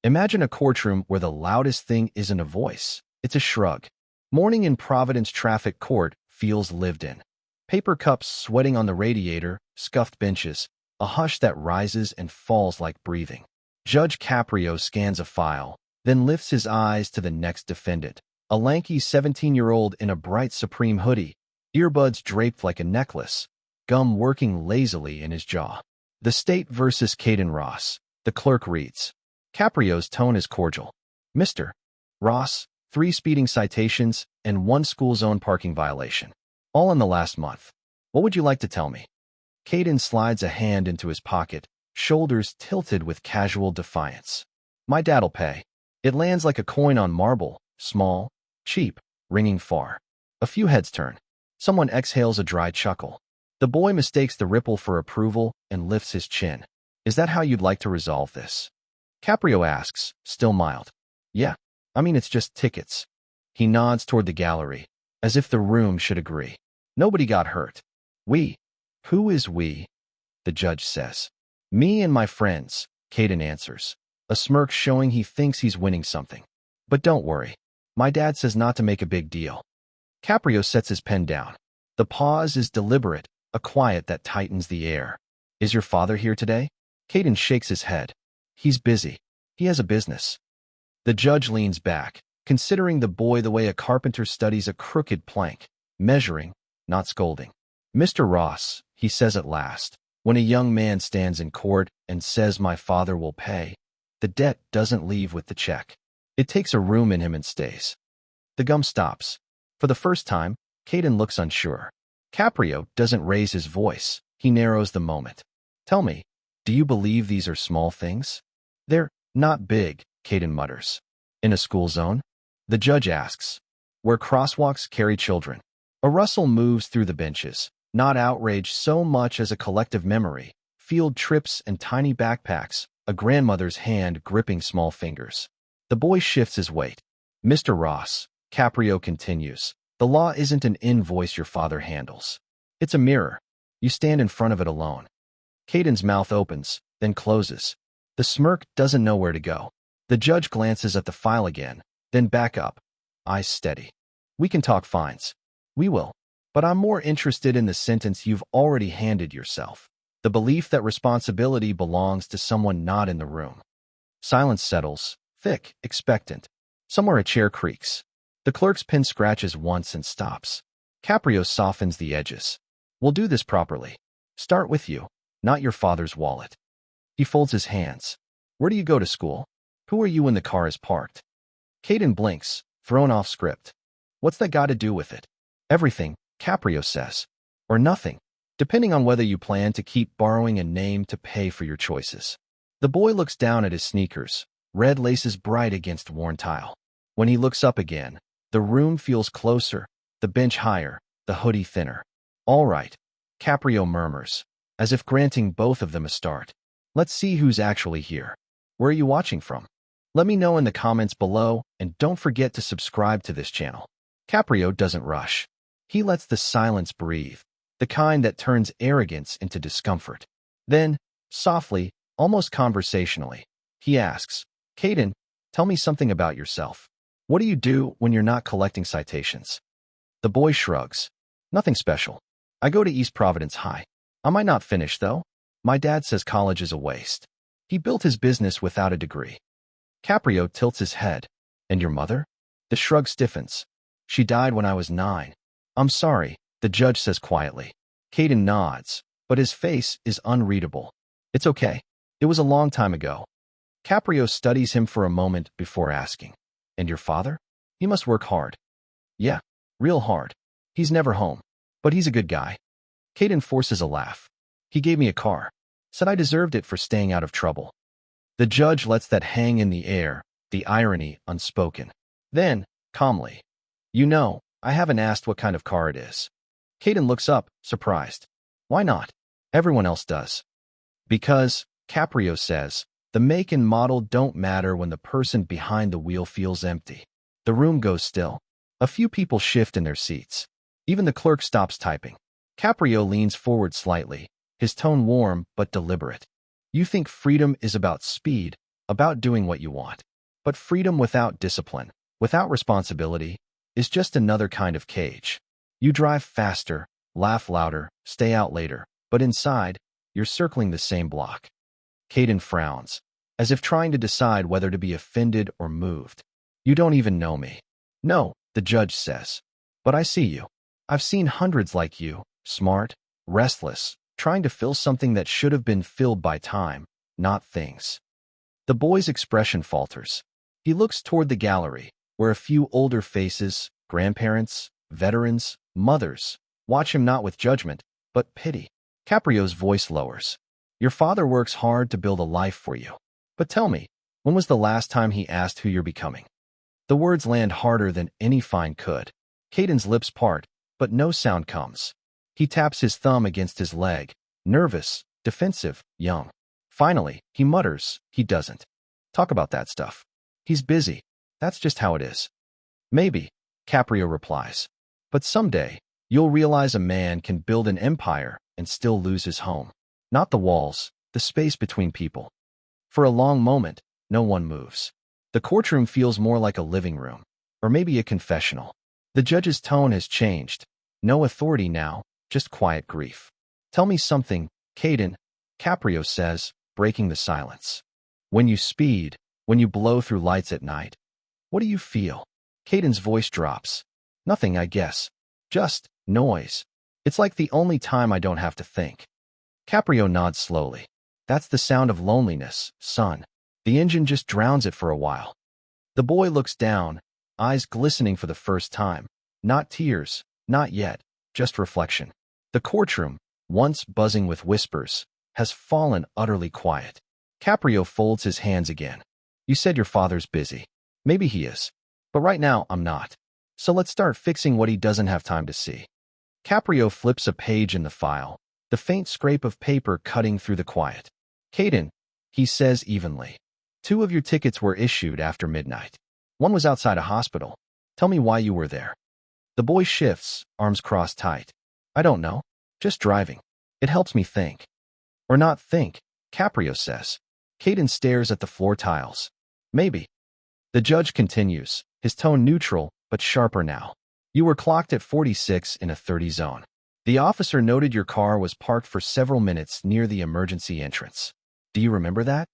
Imagine a courtroom where the loudest thing isn't a voice, it's a shrug. Morning in Providence traffic court feels lived in. Paper cups sweating on the radiator, scuffed benches, a hush that rises and falls like breathing. Judge Caprio scans a file, then lifts his eyes to the next defendant, a lanky 17-year-old in a bright Supreme hoodie, earbuds draped like a necklace, gum working lazily in his jaw. The State versus Caden Ross, the clerk reads. Caprio's tone is cordial. Mr. Ross, 3 speeding citations and 1 school zone parking violation. All in the last month. What would you like to tell me? Caden slides a hand into his pocket, shoulders tilted with casual defiance. My dad'll pay. It lands like a coin on marble, small, cheap, ringing far. A few heads turn. Someone exhales a dry chuckle. The boy mistakes the ripple for approval and lifts his chin. Is that how you'd like to resolve this? Caprio asks, still mild. Yeah, I mean it's just tickets. He nods toward the gallery, as if the room should agree. Nobody got hurt. We. Who is we? The judge says. Me and my friends, Caden answers, a smirk showing he thinks he's winning something. But don't worry. My dad says not to make a big deal. Caprio sets his pen down. The pause is deliberate, a quiet that tightens the air. Is your father here today? Caden shakes his head. He's busy. He has a business. The judge leans back, considering the boy the way a carpenter studies a crooked plank, measuring, not scolding. Mr. Ross, he says at last, when a young man stands in court and says my father will pay, the debt doesn't leave with the check. It takes a room in him and stays. The gum stops. For the first time, Caden looks unsure. Caprio doesn't raise his voice. He narrows the moment. Tell me, do you believe these are small things? They're not big, Caden mutters. In a school zone? The judge asks. Where crosswalks carry children. A rustle moves through the benches, not outrage so much as a collective memory, field trips and tiny backpacks, a grandmother's hand gripping small fingers. The boy shifts his weight. Mr. Ross, Caprio continues, the law isn't an invoice your father handles. It's a mirror. You stand in front of it alone. Caden's mouth opens, then closes. The smirk doesn't know where to go. The judge glances at the file again, then back up, eyes steady. We can talk fines. We will. But I'm more interested in the sentence you've already handed yourself. The belief that responsibility belongs to someone not in the room. Silence settles, thick, expectant. Somewhere a chair creaks. The clerk's pen scratches once and stops. Caprio softens the edges. We'll do this properly. Start with you, not your father's wallet. He folds his hands. Where do you go to school? Who are you when the car is parked? Caden blinks, thrown off script. What's that got to do with it? Everything, Caprio says. Or nothing, depending on whether you plan to keep borrowing a name to pay for your choices. The boy looks down at his sneakers, red laces bright against worn tile. When he looks up again, the room feels closer, the bench higher, the hoodie thinner. All right, Caprio murmurs, as if granting both of them a start. Let's see who's actually here. Where are you watching from? Let me know in the comments below, and don't forget to subscribe to this channel. Caprio doesn't rush. He lets the silence breathe, the kind that turns arrogance into discomfort. Then, softly, almost conversationally, he asks, Caden, tell me something about yourself. What do you do when you're not collecting citations? The boy shrugs. Nothing special. I go to East Providence High. I might not finish, though. My dad says college is a waste. He built his business without a degree. Caprio tilts his head. And your mother? The shrug stiffens. She died when I was 9. I'm sorry, the judge says quietly. Caden nods, but his face is unreadable. It's okay. It was a long time ago. Caprio studies him for a moment before asking. And your father? He must work hard. Yeah, real hard. He's never home. But he's a good guy. Caden forces a laugh. He gave me a car. Said I deserved it for staying out of trouble. The judge lets that hang in the air, the irony unspoken. Then, calmly. You know, I haven't asked what kind of car it is. Caden looks up, surprised. Why not? Everyone else does. Because, Caprio says, the make and model don't matter when the person behind the wheel feels empty. The room goes still. A few people shift in their seats. Even the clerk stops typing. Caprio leans forward slightly, his tone warm but deliberate. You think freedom is about speed, about doing what you want. But freedom without discipline, without responsibility, is just another kind of cage. You drive faster, laugh louder, stay out later, but inside, you're circling the same block. Caden frowns, as if trying to decide whether to be offended or moved. You don't even know me. No, the judge says. But I see you. I've seen hundreds like you, smart, restless, trying to fill something that should have been filled by time, not things. The boy's expression falters. He looks toward the gallery, where a few older faces, grandparents, veterans, mothers, watch him not with judgment, but pity. Caprio's voice lowers. Your father works hard to build a life for you. But tell me, when was the last time he asked who you're becoming? The words land harder than any fine could. Caden's lips part, but no sound comes. He taps his thumb against his leg, nervous, defensive, young. Finally, he mutters, he doesn't talk about that stuff. He's busy. That's just how it is. Maybe, Caprio replies. But someday, you'll realize a man can build an empire and still lose his home. Not the walls, the space between people. For a long moment, no one moves. The courtroom feels more like a living room, or maybe a confessional. The judge's tone has changed. No authority now, just quiet grief. Tell me something, Caden, Caprio says, breaking the silence. When you speed, when you blow through lights at night, what do you feel? Caden's voice drops. Nothing, I guess. Just noise. It's like the only time I don't have to think. Caprio nods slowly. That's the sound of loneliness, son. The engine just drowns it for a while. The boy looks down, eyes glistening for the first time. Not tears, not yet, just reflection. The courtroom, once buzzing with whispers, has fallen utterly quiet. Caprio folds his hands again. You said your father's busy. Maybe he is. But right now, I'm not. So let's start fixing what he doesn't have time to see. Caprio flips a page in the file, the faint scrape of paper cutting through the quiet. Caden, he says evenly. 2 of your tickets were issued after midnight. 1 was outside a hospital. Tell me why you were there. The boy shifts, arms crossed tight. I don't know. Just driving. It helps me think. Or not think, Caprio says. Caden stares at the floor tiles. Maybe. The judge continues, his tone neutral, but sharper now. You were clocked at 46 in a 30 zone. The officer noted your car was parked for several minutes near the emergency entrance. Do you remember that?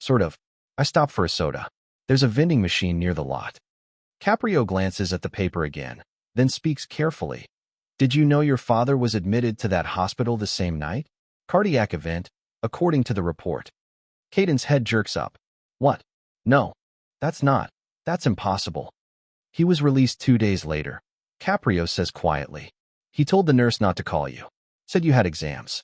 Sort of. I stopped for a soda. There's a vending machine near the lot. Caprio glances at the paper again, then speaks carefully. Did you know your father was admitted to that hospital the same night? Cardiac event, according to the report. Caden's head jerks up. What? No. That's impossible. He was released 2 days later. Caprio says quietly. He told the nurse not to call you. Said you had exams.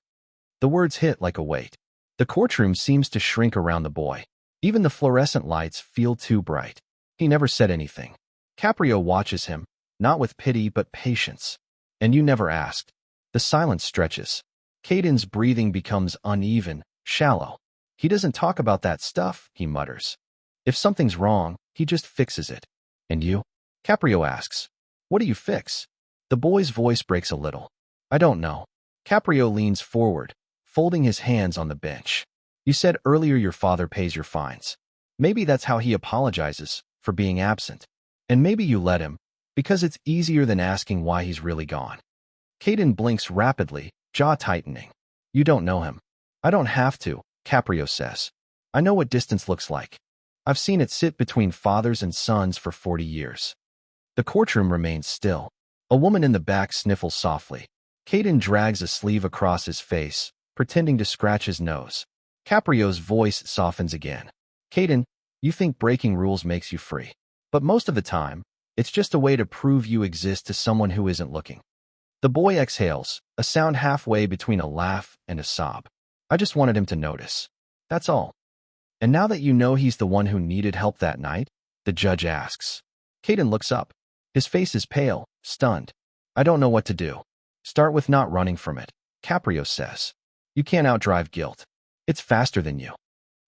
The words hit like a weight. The courtroom seems to shrink around the boy. Even the fluorescent lights feel too bright. He never said anything. Caprio watches him, not with pity but patience. And you never asked. The silence stretches. Caden's breathing becomes uneven, shallow. He doesn't talk about that stuff, he mutters. If something's wrong, he just fixes it. And you? Caprio asks. What do you fix? The boy's voice breaks a little. I don't know. Caprio leans forward, folding his hands on the bench. You said earlier your father pays your fines. Maybe that's how he apologizes, for being absent. And maybe you let him, because it's easier than asking why he's really gone. Caden blinks rapidly, jaw tightening. You don't know him. I don't have to, Caprio says. I know what distance looks like. I've seen it sit between fathers and sons for 40 years. The courtroom remains still. A woman in the back sniffles softly. Caden drags a sleeve across his face, pretending to scratch his nose. Caprio's voice softens again. Caden, you think breaking rules makes you free. But most of the time, it's just a way to prove you exist to someone who isn't looking. The boy exhales, a sound halfway between a laugh and a sob. I just wanted him to notice. That's all. And now that you know he's the one who needed help that night, the judge asks. Caden looks up. His face is pale, stunned. I don't know what to do. Start with not running from it, Caprio says. You can't outdrive guilt. It's faster than you.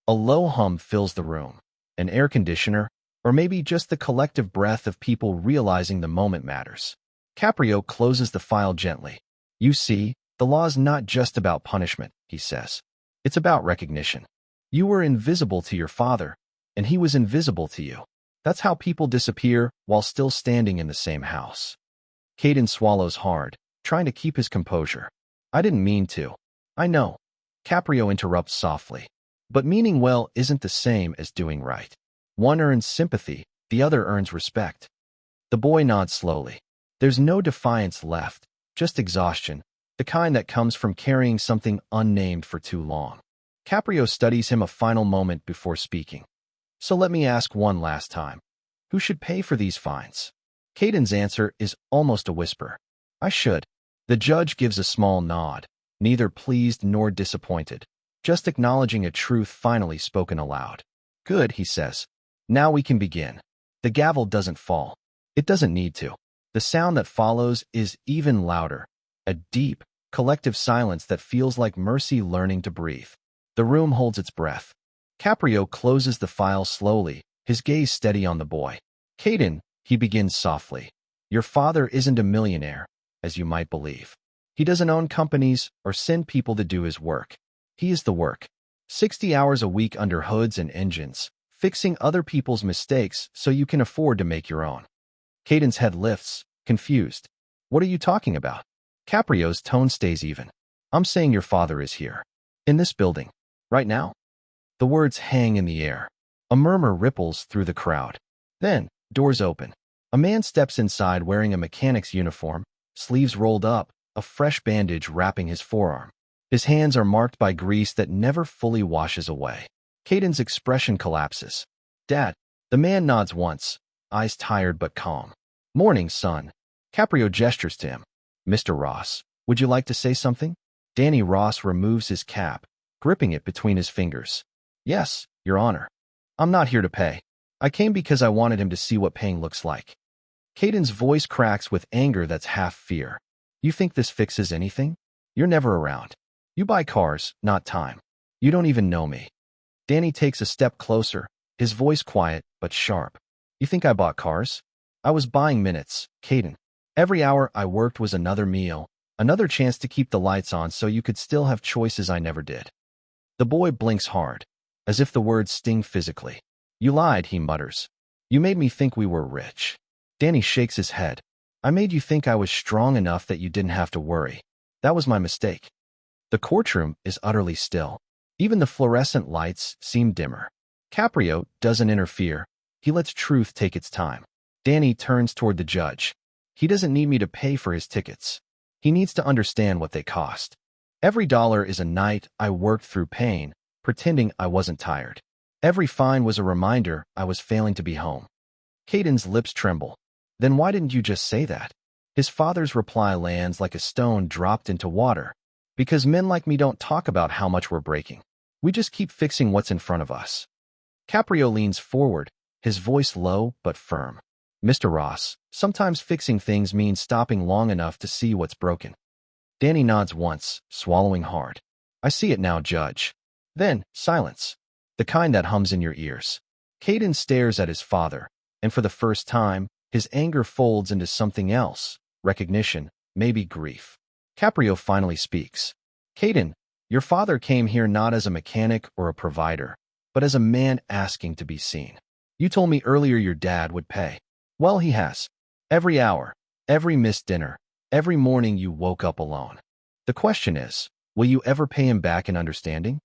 A low hum fills the room. An air conditioner, or maybe just the collective breath of people realizing the moment matters. Caprio closes the file gently. You see, the law's not just about punishment, he says. It's about recognition. You were invisible to your father, and he was invisible to you. That's how people disappear while still standing in the same house. Caden swallows hard, trying to keep his composure. I didn't mean to. I know. Caprio interrupts softly. But meaning well isn't the same as doing right. One earns sympathy, the other earns respect. The boy nods slowly. There's no defiance left, just exhaustion, the kind that comes from carrying something unnamed for too long. Caprio studies him a final moment before speaking. So let me ask one last time. Who should pay for these fines? Caden's answer is almost a whisper. I should. The judge gives a small nod, neither pleased nor disappointed, just acknowledging a truth finally spoken aloud. Good, he says. Now we can begin. The gavel doesn't fall. It doesn't need to. The sound that follows is even louder, a deep, collective silence that feels like mercy learning to breathe. The room holds its breath. Caprio closes the file slowly, his gaze steady on the boy. Caden, he begins softly. Your father isn't a millionaire, as you might believe. He doesn't own companies or send people to do his work. He is the work. 60 hours a week under hoods and engines, fixing other people's mistakes so you can afford to make your own. Caden's head lifts, confused. What are you talking about? Caprio's tone stays even. I'm saying your father is here. In this building. Right now? The words hang in the air. A murmur ripples through the crowd. Then, doors open. A man steps inside wearing a mechanic's uniform, sleeves rolled up, a fresh bandage wrapping his forearm. His hands are marked by grease that never fully washes away. Caden's expression collapses. Dad. The man nods once, eyes tired but calm. Morning, son. Caprio gestures to him. Mr. Ross, would you like to say something? Danny Ross removes his cap, gripping it between his fingers. Yes, Your Honor. I'm not here to pay. I came because I wanted him to see what paying looks like. Caden's voice cracks with anger that's half fear. You think this fixes anything? You're never around. You buy cars, not time. You don't even know me. Danny takes a step closer, his voice quiet but sharp. You think I bought cars? I was buying minutes, Caden. Every hour I worked was another meal, another chance to keep the lights on so you could still have choices I never did. The boy blinks hard, as if the words sting physically. You lied, he mutters. You made me think we were rich. Danny shakes his head. I made you think I was strong enough that you didn't have to worry. That was my mistake. The courtroom is utterly still. Even the fluorescent lights seem dimmer. Caprio doesn't interfere. He lets truth take its time. Danny turns toward the judge. He doesn't need me to pay for his tickets. He needs to understand what they cost. Every dollar is a night I worked through pain, pretending I wasn't tired. Every fine was a reminder I was failing to be home. Caden's lips tremble. Then why didn't you just say that? His father's reply lands like a stone dropped into water. Because men like me don't talk about how much we're breaking. We just keep fixing what's in front of us. Caprio leans forward, his voice low but firm. Mr. Ross, sometimes fixing things means stopping long enough to see what's broken. Danny nods once, swallowing hard. I see it now, Judge. Then, silence. The kind that hums in your ears. Caden stares at his father, and for the first time, his anger folds into something else. Recognition, maybe grief. Caprio finally speaks. Caden, your father came here not as a mechanic or a provider, but as a man asking to be seen. You told me earlier your dad would pay. Well, he has. Every hour, every missed dinner, every morning you woke up alone. The question is, will you ever pay him back in understanding?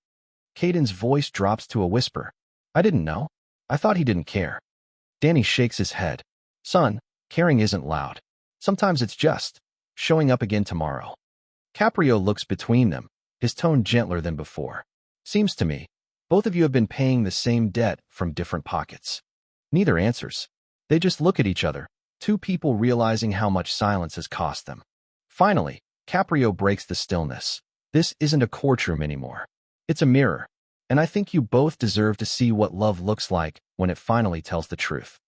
Caden's voice drops to a whisper. I didn't know. I thought he didn't care. Danny shakes his head. Son, caring isn't loud. Sometimes it's just showing up again tomorrow. Caprio looks between them, his tone gentler than before. Seems to me, both of you have been paying the same debt from different pockets. Neither answers. They just look at each other, two people realizing how much silence has cost them. Finally, Caprio breaks the stillness. This isn't a courtroom anymore. It's a mirror, and I think you both deserve to see what love looks like when it finally tells the truth.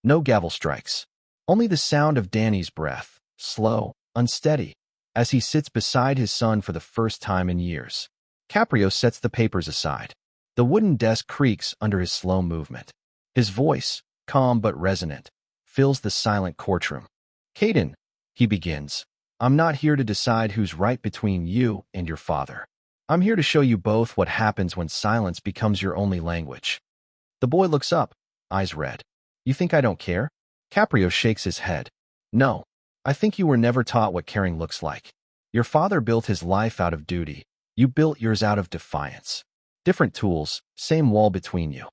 No gavel strikes. Only the sound of Danny's breath, slow, unsteady, as he sits beside his son for the first time in years. Caprio sets the papers aside. The wooden desk creaks under his slow movement. His voice, calm but resonant, fills the silent courtroom. Caden, he begins, I'm not here to decide who's right between you and your father. I'm here to show you both what happens when silence becomes your only language. The boy looks up, eyes red. You think I don't care? Caprio shakes his head. No. I think you were never taught what caring looks like. Your father built his life out of duty. You built yours out of defiance. Different tools, same wall between you.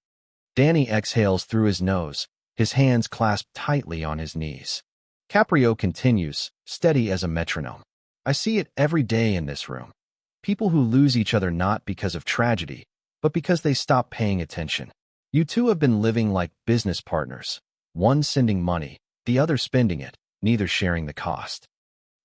Danny exhales through his nose, his hands clasped tightly on his knees. Caprio continues, steady as a metronome. I see it every day in this room. People who lose each other not because of tragedy, but because they stop paying attention. You two have been living like business partners, one sending money, the other spending it, neither sharing the cost.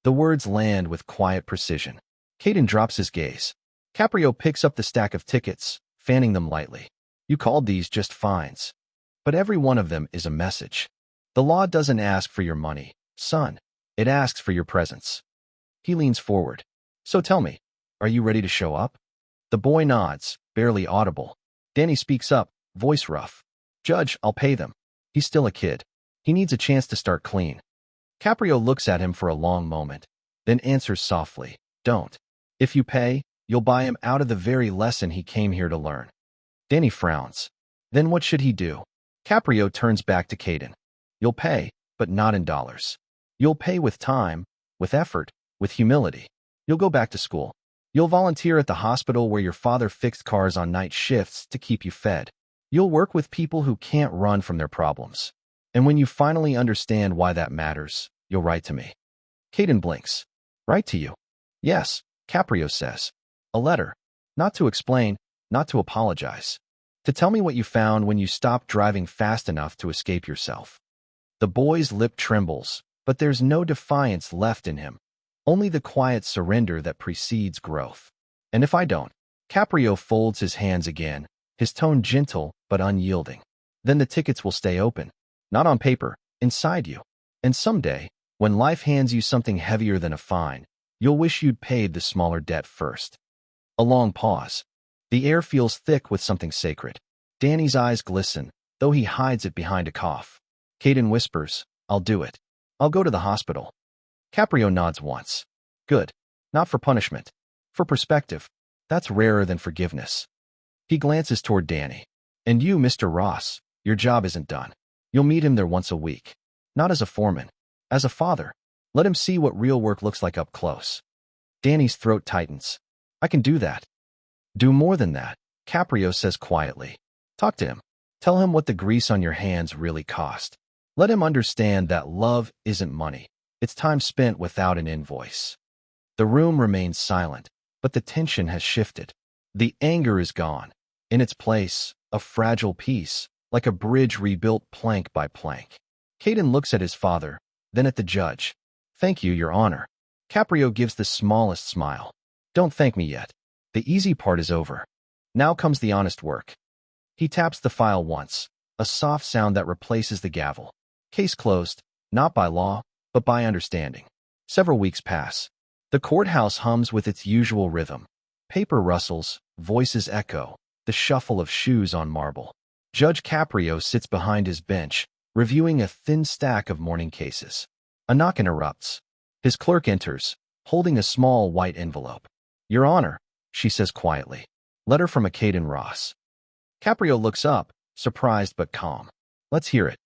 The words land with quiet precision. Caden drops his gaze. Caprio picks up the stack of tickets, fanning them lightly. You called these just fines. But every one of them is a message. The law doesn't ask for your money, son. It asks for your presence. He leans forward. So tell me, are you ready to show up? The boy nods, barely audible. Danny speaks up, voice rough. Judge, I'll pay them. He's still a kid. He needs a chance to start clean. Caprio looks at him for a long moment, then answers softly, don't. If you pay, you'll buy him out of the very lesson he came here to learn. Danny frowns. Then what should he do? Caprio turns back to Caden. You'll pay, but not in dollars. You'll pay with time, with effort, with humility. You'll go back to school. You'll volunteer at the hospital where your father fixed cars on night shifts to keep you fed. You'll work with people who can't run from their problems. And when you finally understand why that matters, you'll write to me. Caden blinks. Write to you? Yes, Caprio says. A letter. Not to explain, not to apologize. To tell me what you found when you stopped driving fast enough to escape yourself. The boy's lip trembles, but there's no defiance left in him. Only the quiet surrender that precedes growth. And if I don't? Caprio folds his hands again, his tone gentle but unyielding. Then the tickets will stay open. Not on paper, inside you. And someday, when life hands you something heavier than a fine, you'll wish you'd paid the smaller debt first. A long pause. The air feels thick with something sacred. Danny's eyes glisten, though he hides it behind a cough. Caden whispers, I'll do it. I'll go to the hospital. Caprio nods once. Good. Not for punishment. For perspective. That's rarer than forgiveness. He glances toward Danny. And you, Mr. Ross, your job isn't done. You'll meet him there once a week. Not as a foreman. As a father. Let him see what real work looks like up close. Danny's throat tightens. I can do that. Do more than that, Caprio says quietly. Talk to him. Tell him what the grease on your hands really cost. Let him understand that love isn't money. It's time spent without an invoice. The room remains silent, but the tension has shifted. The anger is gone. In its place, a fragile piece, like a bridge rebuilt plank by plank. Caden looks at his father, then at the judge. Thank you, Your Honor. Caprio gives the smallest smile. Don't thank me yet. The easy part is over. Now comes the honest work. He taps the file once, a soft sound that replaces the gavel. Case closed, not by law, but by understanding. Several weeks pass. The courthouse hums with its usual rhythm. Paper rustles, voices echo, the shuffle of shoes on marble. Judge Caprio sits behind his bench, reviewing a thin stack of morning cases. A knock interrupts. His clerk enters, holding a small white envelope. Your Honor, she says quietly. Letter from a Caden Ross. Caprio looks up, surprised but calm. Let's hear it.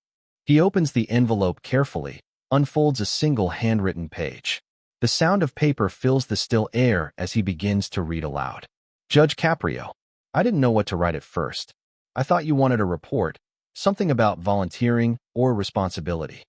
He opens the envelope carefully, unfolds a single handwritten page. The sound of paper fills the still air as he begins to read aloud. Judge Caprio, I didn't know what to write at first. I thought you wanted a report, something about volunteering or responsibility.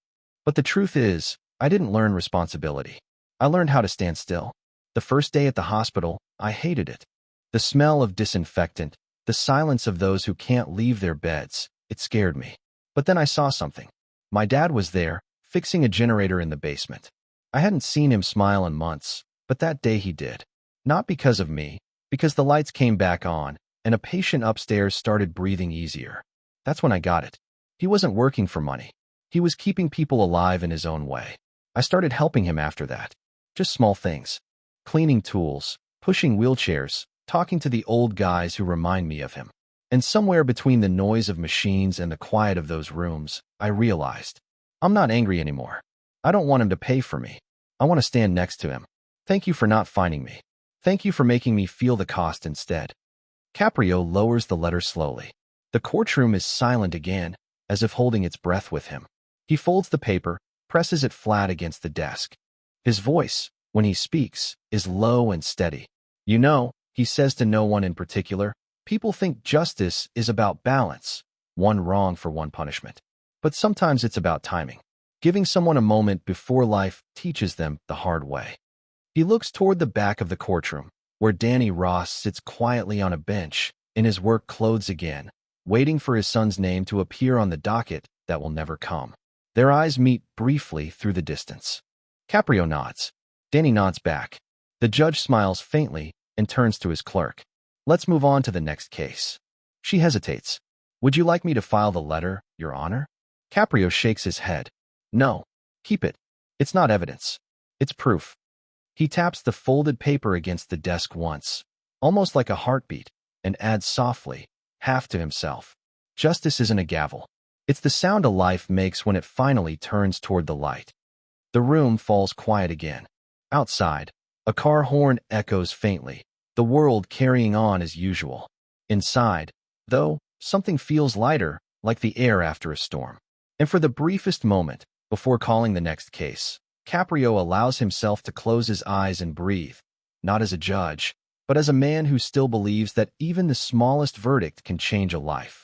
But the truth is, I didn't learn responsibility. I learned how to stand still. The first day at the hospital, I hated it. The smell of disinfectant, the silence of those who can't leave their beds, it scared me. But then I saw something. My dad was there, fixing a generator in the basement. I hadn't seen him smile in months, but that day he did. Not because of me, because the lights came back on, and a patient upstairs started breathing easier. That's when I got it. He wasn't working for money. He was keeping people alive in his own way. I started helping him after that. Just small things. Cleaning tools, pushing wheelchairs, talking to the old guys who remind me of him. And somewhere between the noise of machines and the quiet of those rooms, I realized, I'm not angry anymore. I don't want him to pay for me. I want to stand next to him. Thank you for not finding me. Thank you for making me feel the cost instead. Caprio lowers the letter slowly. The courtroom is silent again, as if holding its breath with him. He folds the paper, presses it flat against the desk. His voice, when he speaks, is low and steady. You know, he says to no one in particular, people think justice is about balance, one wrong for one punishment. But sometimes it's about timing, giving someone a moment before life teaches them the hard way. He looks toward the back of the courtroom, where Danny Ross sits quietly on a bench, in his work clothes again, waiting for his son's name to appear on the docket that will never come. Their eyes meet briefly through the distance. Caprio nods. Danny nods back. The judge smiles faintly and turns to his clerk. Let's move on to the next case. She hesitates. Would you like me to file the letter, Your Honor? Caprio shakes his head. No, keep it. It's not evidence. It's proof. He taps the folded paper against the desk once, almost like a heartbeat, and adds softly, half to himself. Justice isn't a gavel. It's the sound a life makes when it finally turns toward the light. The room falls quiet again. Outside, a car horn echoes faintly, the world carrying on as usual. Inside, though, something feels lighter, like the air after a storm. And for the briefest moment, before calling the next case, Caprio allows himself to close his eyes and breathe, not as a judge, but as a man who still believes that even the smallest verdict can change a life.